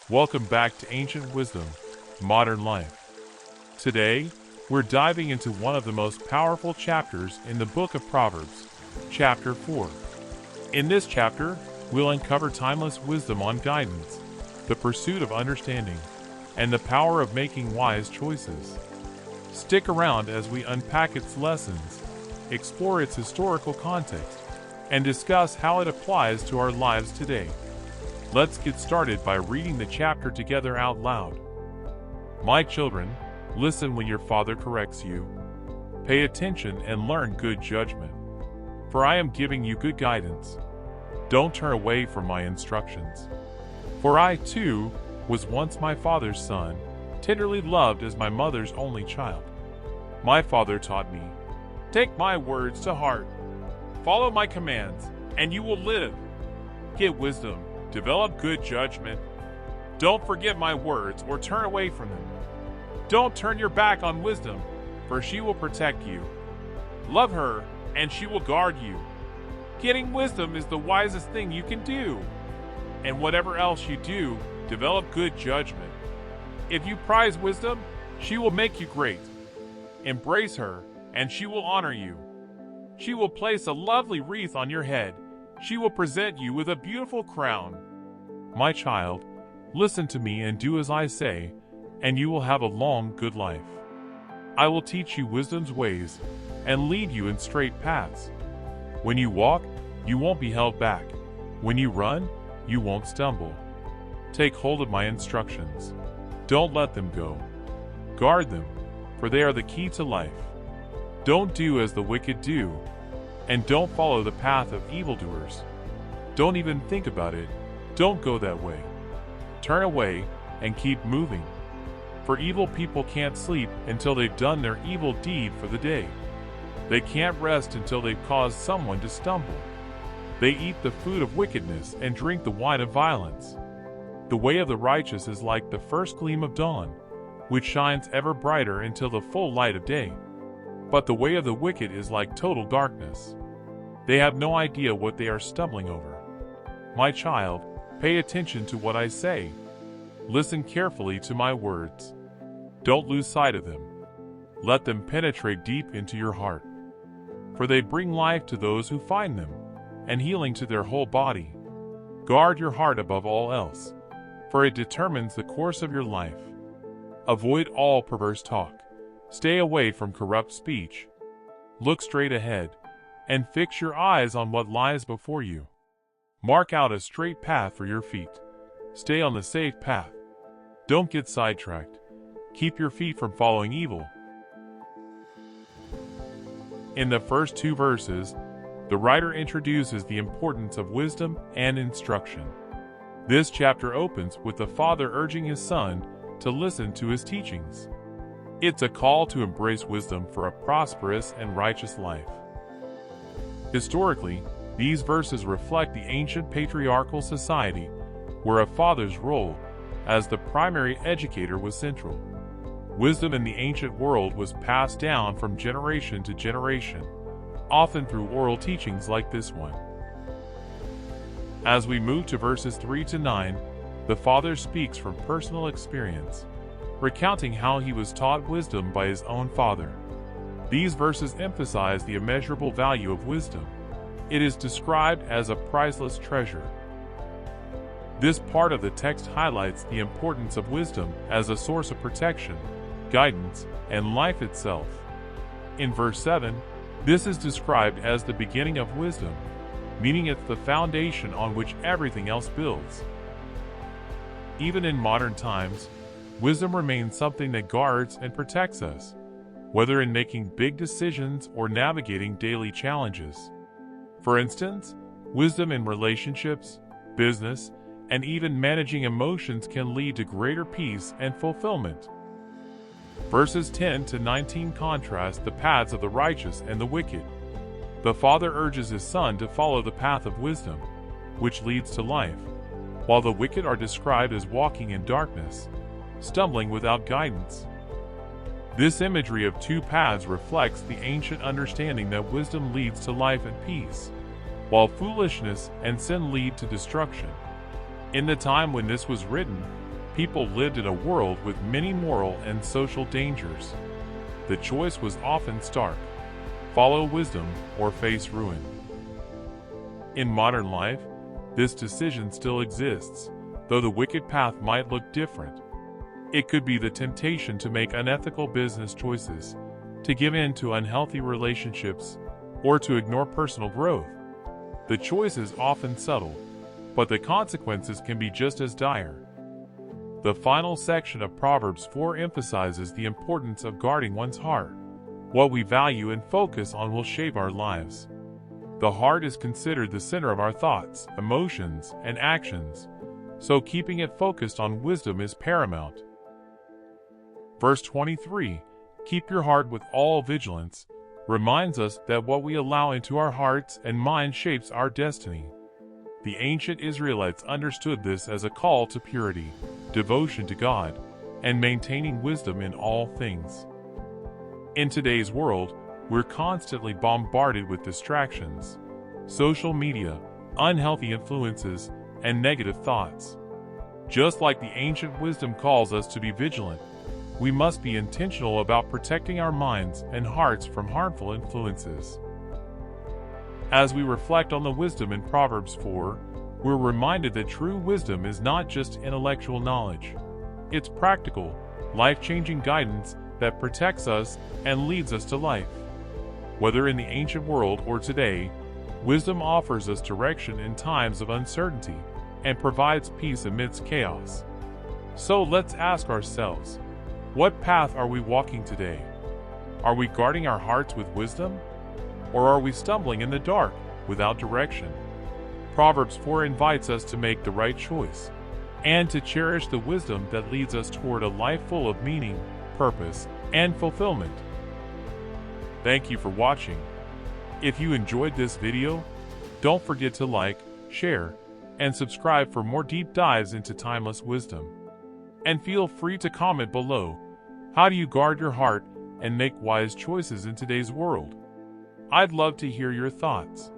Welcome back to Ancient Wisdom, Modern Life. Today, we're diving into one of the most powerful chapters in the book of Proverbs, chapter 4. In this chapter, we'll uncover timeless wisdom on guidance, the pursuit of understanding, and the power of making wise choices. Stick around as we unpack its lessons, explore its historical context, and discuss how it applies to our lives today. Let's get started by reading the chapter together out loud. My children, listen when your father corrects you. Pay attention and learn good judgment, for I am giving you good guidance. Don't turn away from my instructions. For I, too, was once my father's son, tenderly loved as my mother's only child. My father taught me, take my words to heart. Follow my commands, and you will live. Get wisdom. Develop good judgment. Don't forget my words or turn away from them. Don't turn your back on wisdom, for she will protect you. Love her, and she will guard you. Getting wisdom is the wisest thing you can do. And whatever else you do, develop good judgment. If you prize wisdom, she will make you great. Embrace her, and she will honor you. She will place a lovely wreath on your head. She will present you with a beautiful crown. My child, listen to me and do as I say, and you will have a long, good life. I will teach you wisdom's ways and lead you in straight paths. When you walk, you won't be held back. When you run, you won't stumble. Take hold of my instructions. Don't let them go. Guard them, for they are the key to life. Don't do as the wicked do, and don't follow the path of evildoers. Don't even think about it. Don't go that way. Turn away and keep moving. For evil people can't sleep until they've done their evil deed for the day. They can't rest until they've caused someone to stumble. They eat the food of wickedness and drink the wine of violence. The way of the righteous is like the first gleam of dawn, which shines ever brighter until the full light of day. But the way of the wicked is like total darkness. They have no idea what they are stumbling over. My child, pay attention to what I say. Listen carefully to my words. Don't lose sight of them. Let them penetrate deep into your heart. For they bring life to those who find them, and healing to their whole body. Guard your heart above all else, for it determines the course of your life. Avoid all perverse talk. Stay away from corrupt speech. Look straight ahead, and fix your eyes on what lies before you. Mark out a straight path for your feet. Stay on the safe path. Don't get sidetracked. Keep your feet from following evil. In the first two verses, the writer introduces the importance of wisdom and instruction. This chapter opens with the father urging his son to listen to his teachings. It's a call to embrace wisdom for a prosperous and righteous life. Historically, these verses reflect the ancient patriarchal society, where a father's role as the primary educator was central. Wisdom in the ancient world was passed down from generation to generation, often through oral teachings like this one. As we move to verses 3 to 9, the father speaks from personal experience, recounting how he was taught wisdom by his own father. These verses emphasize the immeasurable value of wisdom. It is described as a priceless treasure. This part of the text highlights the importance of wisdom as a source of protection, guidance, and life itself. In verse 7, this is described as the beginning of wisdom, meaning it's the foundation on which everything else builds. Even in modern times, wisdom remains something that guards and protects us, whether in making big decisions or navigating daily challenges. For instance, wisdom in relationships, business, and even managing emotions can lead to greater peace and fulfillment. Verses 10 to 19 contrast the paths of the righteous and the wicked. The father urges his son to follow the path of wisdom, which leads to life, while the wicked are described as walking in darkness, stumbling without guidance. This imagery of two paths reflects the ancient understanding that wisdom leads to life and peace, while foolishness and sin lead to destruction. In the time when this was written, people lived in a world with many moral and social dangers. The choice was often stark: follow wisdom or face ruin. In modern life, this decision still exists, though the wicked path might look different. It could be the temptation to make unethical business choices, to give in to unhealthy relationships, or to ignore personal growth. The choice is often subtle, but the consequences can be just as dire. The final section of Proverbs 4 emphasizes the importance of guarding one's heart. What we value and focus on will shape our lives. The heart is considered the center of our thoughts, emotions, and actions, so keeping it focused on wisdom is paramount. Verse 23, "Keep your heart with all vigilance," reminds us that what we allow into our hearts and minds shapes our destiny. The ancient Israelites understood this as a call to purity, devotion to God, and maintaining wisdom in all things. In today's world, we're constantly bombarded with distractions, social media, unhealthy influences, and negative thoughts. Just like the ancient wisdom calls us to be vigilant, we must be intentional about protecting our minds and hearts from harmful influences. As we reflect on the wisdom in Proverbs 4, we're reminded that true wisdom is not just intellectual knowledge. It's practical, life-changing guidance that protects us and leads us to life. Whether in the ancient world or today, wisdom offers us direction in times of uncertainty and provides peace amidst chaos. So let's ask ourselves, what path are we walking today? Are we guarding our hearts with wisdom? Or are we stumbling in the dark without direction? Proverbs 4 invites us to make the right choice and to cherish the wisdom that leads us toward a life full of meaning, purpose, and fulfillment. Thank you for watching. If you enjoyed this video, don't forget to like, share, and subscribe for more deep dives into timeless wisdom. And feel free to comment below. How do you guard your heart and make wise choices in today's world? I'd love to hear your thoughts.